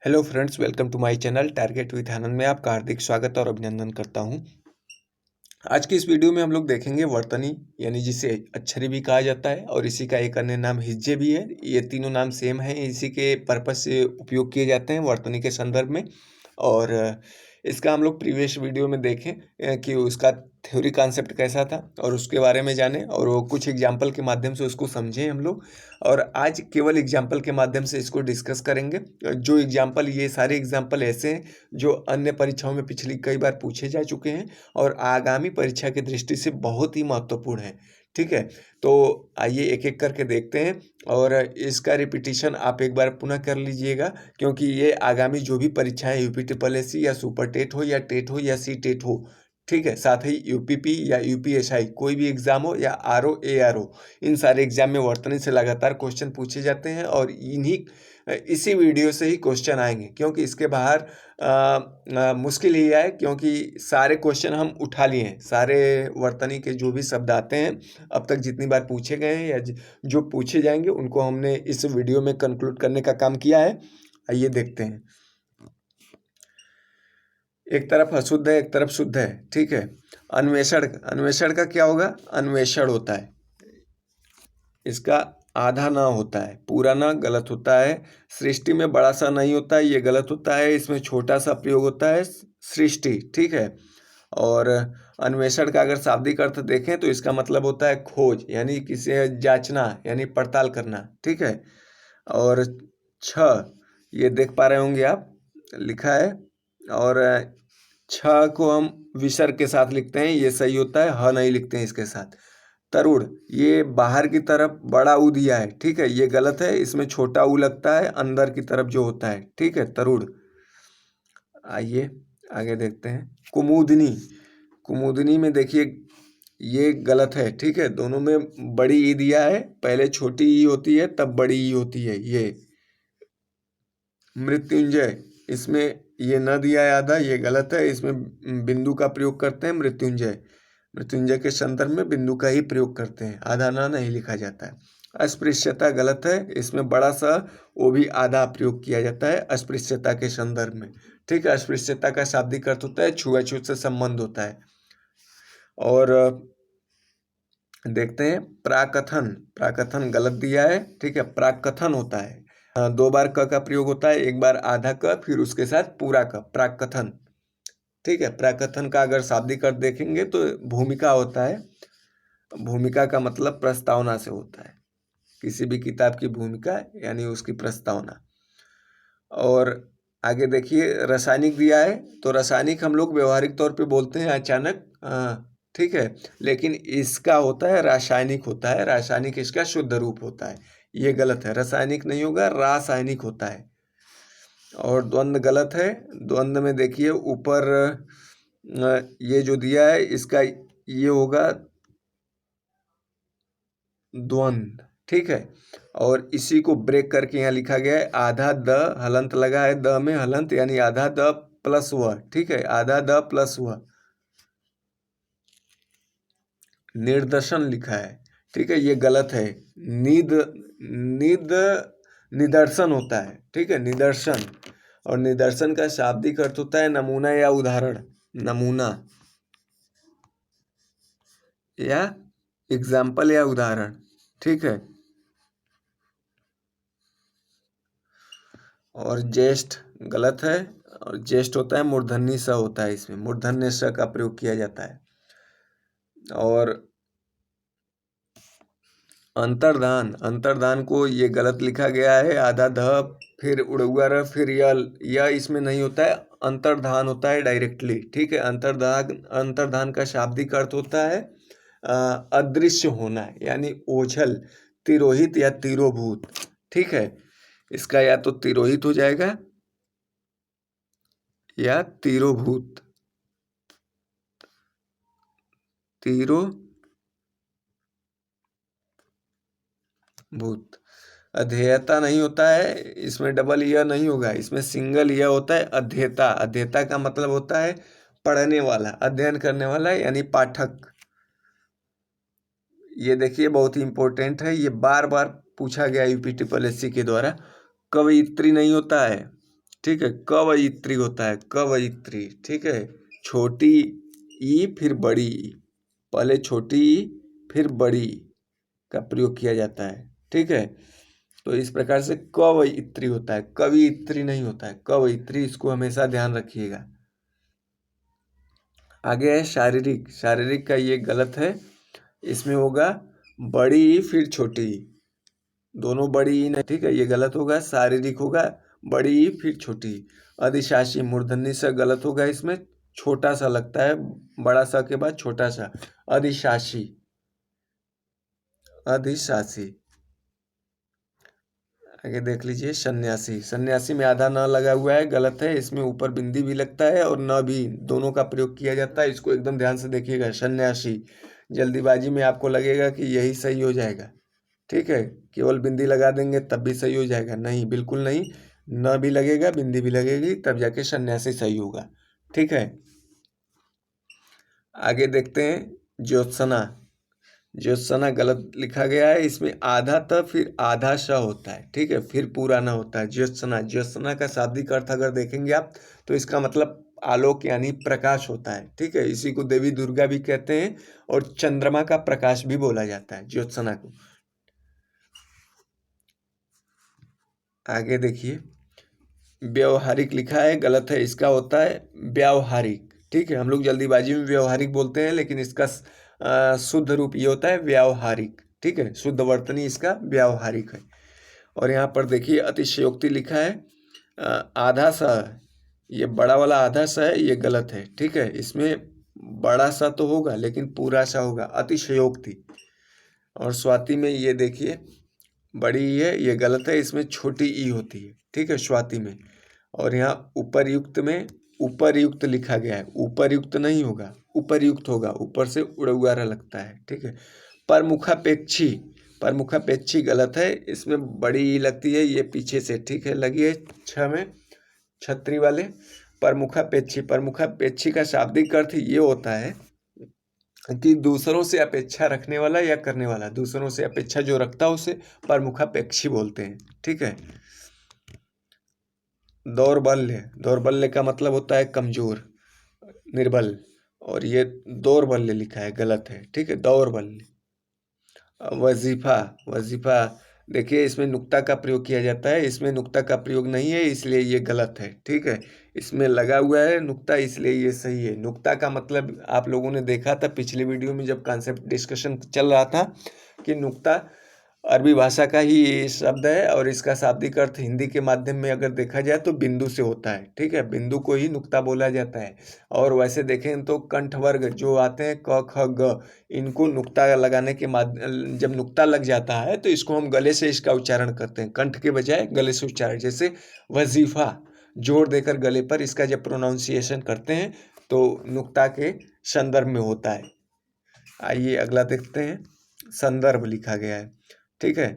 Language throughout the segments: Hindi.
Hello friends, welcome to my channel target with Anand में आपका हार्दिक स्वागत और अभिनंदन करता हूं। आज की इस वीडियो में हम लोग देखेंगे वर्तनी, यानी जिसे अक्षरी भी कहा जाता है और इसी का एक अन्य नाम हिज्जे भी है। ये तीनों नाम सेम हैं, इसी के पर्पस से उपयोग किए जाते हैं वर्तनी के संदर्भ में। और इसका हम लोग प्रीवियस वीडियो में देखें कि उसका थ्योरी कॉन्सेप्ट कैसा था और उसके बारे में जानें और वो कुछ एग्जाम्पल के माध्यम से उसको समझें हम लोग। और आज केवल एग्जाम्पल के माध्यम से इसको डिस्कस करेंगे। जो एग्जाम्पल, ये सारे एग्जाम्पल ऐसे हैं जो अन्य परीक्षाओं में पिछली कई बार पूछे जा चुके हैं और आगामी परीक्षा की दृष्टि से बहुत ही महत्वपूर्ण है। ठीक है, तो आइए एक एक करके देखते हैं और इसका रिपीटिशन आप एक बार पुनः कर लीजिएगा, क्योंकि ये आगामी जो भी परीक्षा है, यूपी ट्रिपल एससी या सुपर टेट हो या टेट हो या सी टेट हो, ठीक है, साथ ही यूपीपी या यूपीएसआई कोई भी एग्जाम हो या आरओ एआरओ, इन सारे एग्जाम में वर्तनी से लगातार क्वेश्चन पूछे जाते हैं और इसी वीडियो से ही क्वेश्चन आएंगे, क्योंकि इसके बाहर मुश्किल ही है, क्योंकि सारे क्वेश्चन हम उठा लिए हैं। सारे वर्तनी के जो भी शब्द आते हैं अब तक जितनी बार पूछे गए हैं या जो पूछे जाएंगे, उनको हमने इस वीडियो में कंक्लूड करने का काम किया है। आइए देखते हैं। एक तरफ अशुद्ध है, एक तरफ शुद्ध है। ठीक है, अन्वेषण, अन्वेषण का क्या होगा? अन्वेषण होता है, इसका आधा ना होता है, पूरा ना गलत होता है। सृष्टि में बड़ा सा नहीं होता है, ये गलत होता है। इसमें छोटा सा प्रयोग होता है, सृष्टि। ठीक है, और अन्वेषण का अगर शाब्दिक अर्थ देखें तो इसका मतलब होता है खोज, यानी किसी जांचना, यानी पड़ताल करना। ठीक है, और छ, ये देख पा रहे होंगे आप, लिखा है। और छ को हम विसर्ग के साथ लिखते हैं, ये सही होता है। ह नहीं लिखते हैं इसके साथ। तरुण, ये बाहर की तरफ बड़ा ऊ दिया है, ठीक है, ये गलत है। इसमें छोटा ऊ लगता है अंदर की तरफ जो होता है। ठीक है, तरुण। आइए आगे देखते हैं। कुमुदनी, कुमुदनी में देखिए ये गलत है। ठीक है, दोनों में बड़ी ई दिया है, पहले छोटी ई होती है तब बड़ी ई होती है। ये मृत्युंजय, इसमें ये न दिया है आधा, ये गलत है। इसमें बिंदु का प्रयोग करते हैं। मृत्युंजय, मृत्युंजय के संदर्भ में बिंदु का ही प्रयोग करते हैं, आधा ना नहीं लिखा जाता है। अस्पृश्यता गलत है, इसमें बड़ा सा वो भी आधा प्रयोग किया जाता है अस्पृश्यता के संदर्भ में। ठीक है, अस्पृश्यता का शाब्दिक अर्थ होता है छुआछूत से संबंध होता है। और देखते हैं प्राकथन, प्राकथन गलत दिया है। ठीक है, प्राकथन होता है, दो बार क का प्रयोग होता है, एक बार आधा क फिर उसके साथ पूरा क, प्राकथन। ठीक है, प्राकथन का अगर शाब्दिक अर्थ देखेंगे तो भूमिका होता है। भूमिका का मतलब प्रस्तावना से होता है, किसी भी किताब की भूमिका यानी उसकी प्रस्तावना। और आगे देखिए रासायनिक दिया है, तो रासायनिक हम लोग व्यवहारिक तौर पे बोलते हैं अचानक, ठीक है, लेकिन इसका होता है रासायनिक होता है। रासायनिक इसका शुद्ध रूप होता है, ये गलत है, रासायनिक नहीं होगा, रासायनिक होता है। और द्वंद्व गलत है। द्वंद्व में देखिए ऊपर ये जो दिया है इसका ये होगा द्वंद्व। ठीक है, और इसी को ब्रेक करके यहाँ लिखा गया है आधा द हलंत लगा है, द में हलंत यानी आधा द प्लस हुआ। ठीक है, आधा द प्लस हुआ। निर्दर्शन लिखा है, ठीक है, ये गलत है। निद निद निदर्शन होता है। ठीक है, निदर्शन। और निदर्शन का शाब्दिक अर्थ होता है नमूना या उदाहरण, नमूना या एग्जाम्पल या उदाहरण। ठीक है, और ज्येष्ठ गलत है, और ज्येष्ठ होता है मूर्धन्य स होता है, इसमें मूर्धन्य स का प्रयोग किया जाता है। और अंतर्धान, अंतर्धान को ये गलत लिखा गया है, आधा ध फिर उड़ुआ र फिर यह इसमें नहीं होता है, अंतर्धान होता है डायरेक्टली। ठीक है, अंतर्धान, अंतर्धान का शाब्दिक अर्थ होता है अदृश्य होना, यानी ओझल, तिरोहित या तिरोभूत। ठीक है, इसका या तो तिरोहित हो जाएगा या तिरोभूत, तिरोभूत। अध्येयता नहीं होता है, इसमें डबल यह नहीं होगा, इसमें सिंगल यह होता है। अध्येता, अध्येता का मतलब होता है पढ़ने वाला, अध्ययन करने वाला, यानी पाठक। ये देखिए बहुत ही इंपॉर्टेंट है, ये बार बार पूछा गया यूपी ट्रिपल एससी के द्वारा। कवयित्री नहीं होता है, ठीक है। कवयित्री होता है, कवयित्री। ठीक है, छोटी ई फिर बड़ी ई, पहले छोटी ई फिर बड़ी ई का प्रयोग किया जाता है। ठीक है, तो इस प्रकार से कवयित्री होता है, कवियित्री नहीं होता है, कवयित्री। इसको हमेशा ध्यान रखिएगा। आगे है शारीरिक। शारीरिक का ये गलत है, इसमें होगा बड़ी ई फिर छोटी ई, दोनों बड़ी ई नहीं। ठीक है, ये गलत होगा। शारीरिक होगा बड़ी ई फिर छोटी ई। अधिशासी मूर्धन्य सा गलत होगा, इसमें छोटा सा लगता है, बड़ा सा के बाद छोटा सा। अधिशासी, अधिशासी। आगे देख लीजिए सन्यासी। सन्यासी में आधा न लगा हुआ है, गलत है। इसमें ऊपर बिंदी भी लगता है और न भी, दोनों का प्रयोग किया जाता है। इसको एकदम ध्यान से देखिएगा। सन्यासी, जल्दीबाजी में आपको लगेगा कि यही सही हो जाएगा। ठीक है, केवल बिंदी लगा देंगे तब भी सही हो जाएगा, नहीं, बिल्कुल नहीं। न भी लगेगा, बिंदी भी लगेगी, तब जाके सन्यासी सही होगा। ठीक है, आगे देखते हैं ज्योत्सना। ज्योत्सना गलत लिखा गया है, इसमें आधा त फिर आधा श होता है। ठीक है, फिर पूरा ना होता है। ज्योत्सना, ज्योत्सना का शाब्दिक अर्थ अगर देखेंगे आप तो इसका मतलब आलोक यानी प्रकाश होता है। ठीक है, इसी को देवी दुर्गा भी कहते हैं और चंद्रमा का प्रकाश भी बोला जाता है ज्योत्सना को। आगे देखिए, व्यवहारिक लिखा है, गलत है। इसका होता है व्यावहारिक। ठीक है, हम लोग जल्दीबाजी में व्यवहारिक बोलते हैं, लेकिन इसका शुद्ध रूप ये होता है व्यावहारिक। ठीक है, शुद्ध वर्तनी इसका व्यावहारिक है। और यहाँ पर देखिए अतिशयोक्ति लिखा है, आधा सा, ये बड़ा वाला आधा सा है, ये गलत है। ठीक है, इसमें बड़ा सा तो होगा लेकिन पूरा सा होगा, अतिशयोक्ति। और स्वाति में ये देखिए बड़ी ई है, ये गलत है। इसमें छोटी ई होती है। ठीक है, स्वाति में। और यहाँ उपर्युक्त में उपर्युक्त लिखा गया है, उपर्युक्त नहीं होगा, उपर्युक्त होगा, ऊपर से उड़उआरा लगता है। ठीक है, परमुखापेक्षी, परमुखापेक्षी गलत है। इसमें बड़ी ई लगती है, ये पीछे से। ठीक है, लगी है छ में, छतरी वाले। परमुखापेक्षी, परमुखापेक्षी का शाब्दिक अर्थ ये होता है कि दूसरों से अपेक्षा रखने वाला या करने वाला, दूसरों से अपेक्षा जो रखता है उसे परमुखापेक्षी बोलते हैं। ठीक है, दौर्बल्य, दौर्बल्य का मतलब होता है कमजोर, निर्बल। और ये दौर्बल्य लिखा है, गलत है। ठीक है, दौर्बल्य। वजीफा, वजीफा देखिए इसमें नुक्ता का प्रयोग किया जाता है, इसमें नुक्ता का प्रयोग नहीं है, इसलिए ये गलत है। ठीक है, इसमें लगा हुआ है नुक्ता, इसलिए ये सही है। नुक्ता का मतलब आप लोगों ने देखा था पिछले वीडियो में जब कॉन्सेप्ट डिस्कशन चल रहा था कि नुक्ता अरबी भाषा का ही ये शब्द है और इसका शाब्दिक अर्थ हिंदी के माध्यम में अगर देखा जाए तो बिंदु से होता है। ठीक है, बिंदु को ही नुक्ता बोला जाता है। और वैसे देखें तो कंठ वर्ग जो आते हैं क ख ग, इनको नुक्ता लगाने के माध्यम, जब नुक्ता लग जाता है तो इसको हम गले से इसका उच्चारण करते हैं, कंठ के बजाय गले से उच्चारण। जैसे वजीफा, जोर देकर गले पर इसका जब प्रोनाउंसिएशन करते हैं तो नुक्ता के संदर्भ में होता है। आइए अगला देखते हैं, संदर्भ लिखा गया है। ठीक है,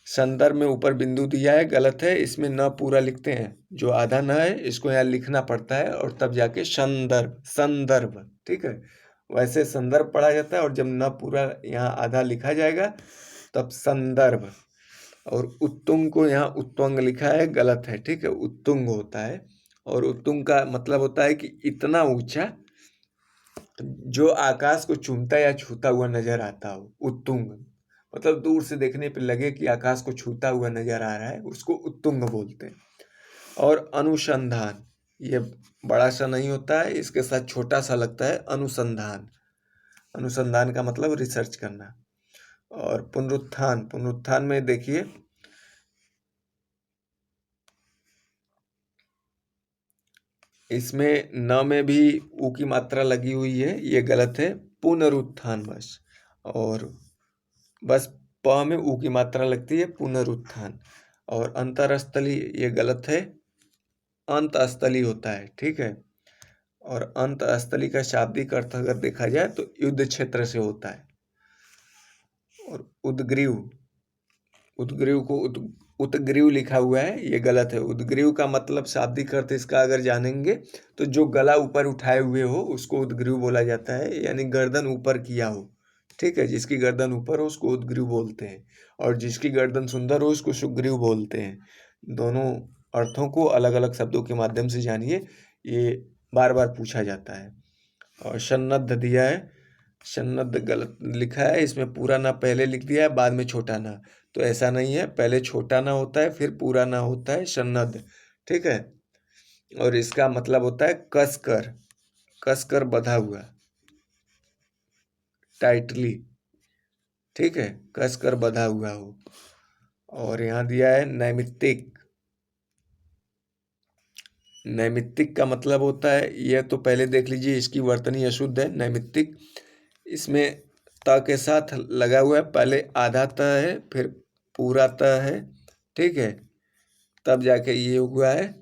संदर्भ में ऊपर बिंदु दिया है, गलत है। इसमें न पूरा लिखते हैं, जो आधा न है इसको यहाँ लिखना पड़ता है और तब जाके संदर्भ, संदर्भ। ठीक है, वैसे संदर्भ पढ़ा जाता है और जब न पूरा यहाँ आधा लिखा जाएगा तब संदर्भ। और उत्तुंग को यहाँ उत्तुंग लिखा है, गलत है। ठीक है, उत्तुंग होता है। और उत्तुंग का मतलब होता है कि इतना ऊंचा जो आकाश को चूमता या छूता हुआ नजर आता हो, उत्तुंग। मतलब दूर से देखने पे लगे कि आकाश को छूता हुआ नजर आ रहा है, उसको उत्तुंग बोलते हैं। और अनुसंधान, ये बड़ा सा नहीं होता है, इसके साथ छोटा सा लगता है, अनुसंधान। अनुसंधान का मतलब रिसर्च करना। और पुनरुत्थान, पुनरुत्थान में देखिए इसमें न में भी ऊ की मात्रा लगी हुई है, ये गलत है। पुनरुत्थान बस, और बस प में ऊ की मात्रा लगती है, पुनरुत्थान। और अंतरस्थली ये गलत है, अंतस्थली होता है। ठीक है, और अंतस्थली का शाब्दिक अर्थ अगर देखा जाए तो युद्ध क्षेत्र से होता है। और उद्ग्रीव, उद्ग्रीव को उत्ग्रीव लिखा हुआ है, ये गलत है। उद्ग्रीव का मतलब शाब्दिक अर्थ इसका अगर जानेंगे तो जो गला ऊपर उठाए हुए हो उसको उद्ग्रीव बोला जाता है, यानी गर्दन ऊपर किया हो। ठीक है, जिसकी गर्दन ऊपर हो उसको उद्ग्रीव बोलते हैं, और जिसकी गर्दन सुंदर हो उसको सुग्रीव बोलते हैं। दोनों अर्थों को अलग अलग शब्दों के माध्यम से जानिए, ये बार बार पूछा जाता है। और सन्नद्ध दिया है, सन्नद्ध गलत लिखा है, इसमें पूरा ना पहले लिख दिया है, बाद में छोटा ना। तो ऐसा नहीं है, पहले छोटा ना होता है फिर पूरा ना होता है, सन्नद्ध। ठीक है। और इसका मतलब होता है कसकर, कसकर बंधा हुआ, टाइटली। ठीक है, कसकर बंधा हुआ हो। और यहाँ दिया है नैमित्तिक। नैमित्तिक का मतलब होता है, यह तो पहले देख लीजिए, इसकी वर्तनी अशुद्ध है नैमित्तिक। इसमें त के साथ लगा हुआ है, पहले आधा त है फिर पूरा त है। ठीक है, तब जाके ये हुआ है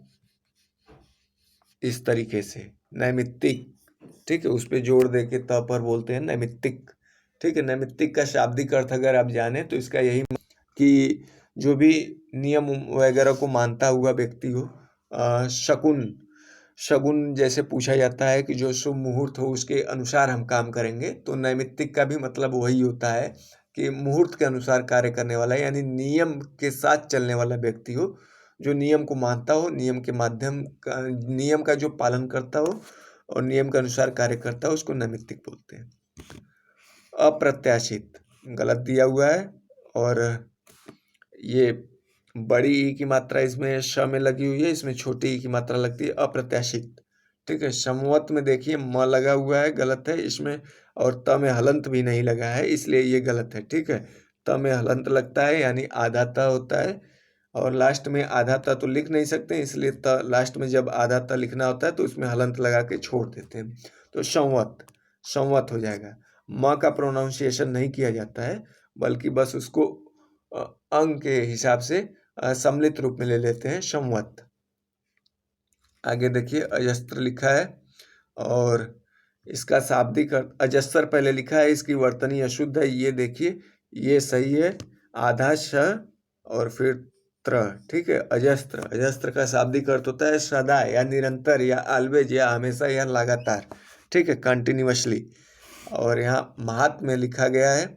इस तरीके से नैमित्तिक। ठीक है, उस पे जोड़ दे के त पर बोलते हैं नैमित्तिक। ठीक है, नैमित्तिक का शाब्दिक अर्थ अगर आप जाने तो इसका यही कि जो भी नियम वगैरह को मानता हुआ व्यक्ति हो, शकुन, शगुन जैसे पूछा जाता है कि जो शुभ मुहूर्त हो उसके अनुसार हम काम करेंगे, तो नैमित्तिक का भी मतलब वही होता है कि मुहूर्त के अनुसार कार्य करने वाला, यानी नियम के साथ चलने वाला व्यक्ति हो, जो नियम को मानता हो, नियम के माध्यम का, नियम का जो पालन करता हो और नियम के अनुसार कार्य करता हो, उसको नैमित्तिक बोलते हैं। अप्रत्याशित गलत दिया हुआ है, और ये बड़ी ई की मात्रा इसमें श में लगी हुई है, इसमें छोटी ई की मात्रा लगती है, अप्रत्याशित। ठीक है, समवत में देखिए म लगा हुआ है, गलत है इसमें, और त में हलंत भी नहीं लगा है, इसलिए ये गलत है। ठीक है, त में हलंत लगता है यानी आधा त होता है, और लास्ट में आधा त तो लिख नहीं सकते, इसलिए त लास्ट में जब आधा त लिखना होता है तो उसमें हलंत लगा के छोड़ देते हैं, तो संवत, संवत हो जाएगा। म का प्रोनाउंसिएशन नहीं किया जाता है, बल्कि बस उसको अ, अंग के हिसाब से सम्मिलित रूप में ले लेते हैं, संवत। आगे देखिए अजस्त्र लिखा है, और इसका शाब्दिक अर्थ, अजस्त्र पहले लिखा है, इसकी वर्तनी अशुद्ध है, ये देखिए, ये सही है, आधा श और फिर त्र। ठीक है, अजस्त्र, अजस्त्र का शाब्दिक अर्थ होता है सदा या निरंतर या ऑलवेज या हमेशा या लगातार। ठीक है, कंटिन्यूअसली। और यहाँ महात्म्य लिखा गया है,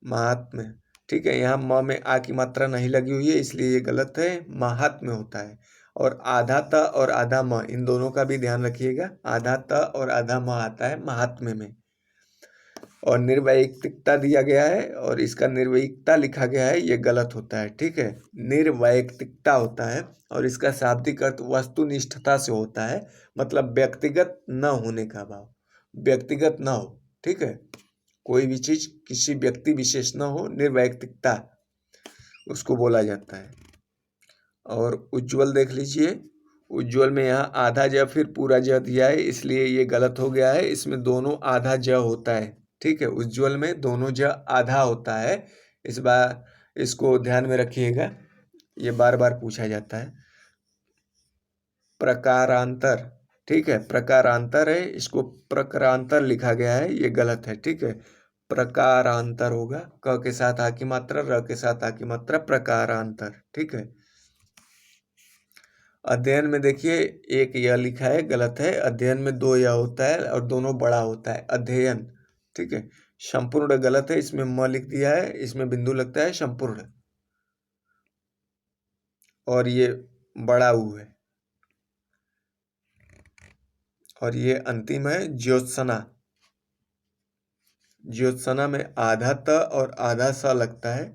महात्म्य। ठीक है, यहाँ म में आ की मात्रा नहीं लगी हुई है, इसलिए ये गलत है, महात्म्य होता है। और आधा त और आधा म, इन दोनों का भी ध्यान रखिएगा, आधा त और आधा म आता है महात्म्य में। और निर्वैयक्तिकता दिया गया है, और इसका निर्वैयिकता लिखा गया है, ये गलत होता है। ठीक है, निर्वैयक्तिकता होता है, और इसका शाब्दिक अर्थ वस्तुनिष्ठता से होता है, मतलब व्यक्तिगत न होने का भाव, व्यक्तिगत न हो। ठीक है, कोई भी चीज किसी व्यक्ति विशेष न हो, निर्वैयक्तिकता उसको बोला जाता है। और उज्ज्वल देख लीजिए, उज्ज्वल में यहाँ आधा ज फिर पूरा ज दिया है, इसलिए ये गलत हो गया है, इसमें दोनों आधा ज होता है। ठीक है, उज्ज्वल में दोनों ज आधा होता है, इस बार इसको ध्यान में रखिएगा, ये बार बार पूछा जाता है। प्रकारांतर, ठीक है, प्रकारांतर है, इसको प्रकारांतर लिखा गया है, ये गलत है। ठीक है, प्रकारांतर होगा, क के साथ आ की मात्रा, र के साथ आ की मात्रा, प्रकारांतर। ठीक है, अध्ययन में देखिए एक यह लिखा है, गलत है, अध्ययन में दो यह होता है और दोनों बड़ा होता है, अध्ययन। ठीक है, संपूर्ण गलत है, इसमें म लिख दिया है, इसमें बिंदु लगता है, संपूर्ण। और ये बड़ा ऊ है। और ये अंतिम है ज्योत्सना, ज्योत्सना में आधा त और आधा सा लगता है।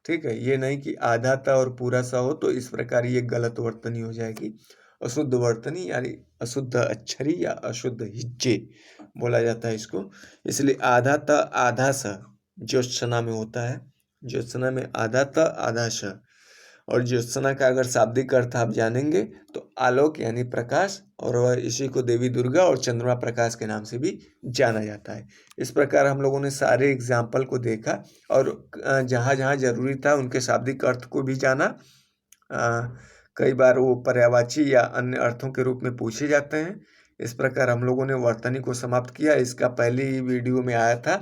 ठीक है, ये नहीं कि आधा त और पूरा सा हो, तो इस प्रकार ये गलत वर्तनी हो जाएगी, अशुद्ध वर्तनी, यानी अशुद्ध अक्षरी या अशुद्ध हिज्जे बोला जाता है इसको। इसलिए आधा त आधा स ज्योत्सना में होता है, ज्योत्सना में आधा त आधा स। और ज्योत्सना का अगर शाब्दिक अर्थ आप जानेंगे तो आलोक यानी प्रकाश, और वह इसी को देवी दुर्गा और चंद्रमा प्रकाश के नाम से भी जाना जाता है। इस प्रकार हम लोगों ने सारे एग्जाम्पल को देखा, और जहाँ जहाँ जरूरी था उनके शाब्दिक अर्थ को भी जाना। कई बार वो पर्यायवाची या अन्य अर्थों के रूप में पूछे जाते हैं। इस प्रकार हम लोगों ने वर्तनी को समाप्त किया। इसका पहले ही वीडियो में आया था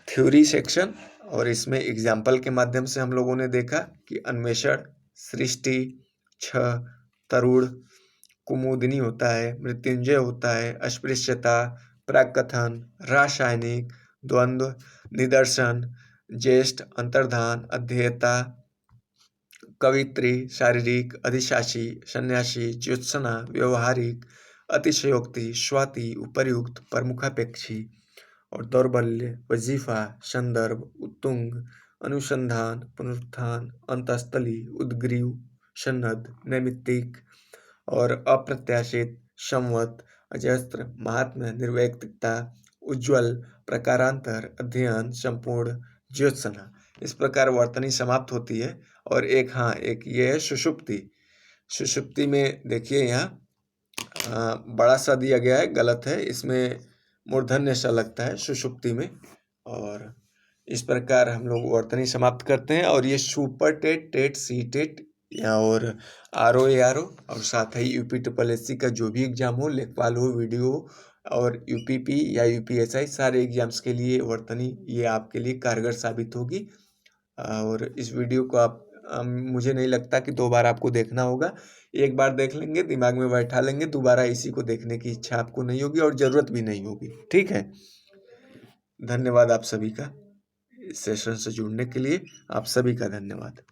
थ्योरी सेक्शन, और इसमें एग्जाम्पल के माध्यम से हम लोगों ने देखा कि अन्वेषण, सृष्टि, छह, तरुण, कुमुदिनी होता है, मृत्युंजय होता है, अस्पृश्यता, प्राक्कथन, रासायनिक, द्वंद्व, निदर्शन, ज्येष्ठ, अंतर्धान, अध्येयता, कवित्री, शारीरिक, अधिशासी, सन्यासी, ज्योत्सना, व्यवहारिक, अतिशयोक्ति, स्वाति, उपर्युक्त, प्रमुखापेक्षी और दौर्बल्य, वजीफा, संदर्भ, उत्तुंग, अनुसंधान, पुनरुत्थान, अंतःस्थली, उद्ग्रीव, सन्नद्ध, नैमित्तिक और अप्रत्याशित, संवत, अजस्त्र, महात्म्य, निर्वैयक्तिकता, उज्ज्वल, प्रकारांतर, अध्ययन, संपूर्ण, ज्योत्सना। इस प्रकार वर्तनी समाप्त होती है। और एक ये है सुषुप्ति। सुषुप्ति में देखिए यहाँ बड़ा सा दिया गया है, गलत है, इसमें मूर्धन्य सा लगता है सुषुप्ति में। और इस प्रकार हम लोग वर्तनी समाप्त करते हैं। और ये super TET, TET, C TET और R O A R O और साथ ही यूपी ट्रिपल एस सी का जो भी एग्जाम हो, लेखपाल हो, वीडियो और यूपीपी या यूपीएसआई, सारे एग्जाम्स के लिए वर्तनी ये आपके लिए कारगर साबित होगी। और इस वीडियो को आप मुझे नहीं लगता कि 2 बार आपको देखना होगा। एक बार देख लेंगे, दिमाग में बैठा लेंगे, दोबारा इसी को देखने की इच्छा आपको नहीं होगी और ज़रूरत भी नहीं होगी। ठीक है, धन्यवाद आप सभी का इस सेशन से जुड़ने के लिए। आप सभी का धन्यवाद।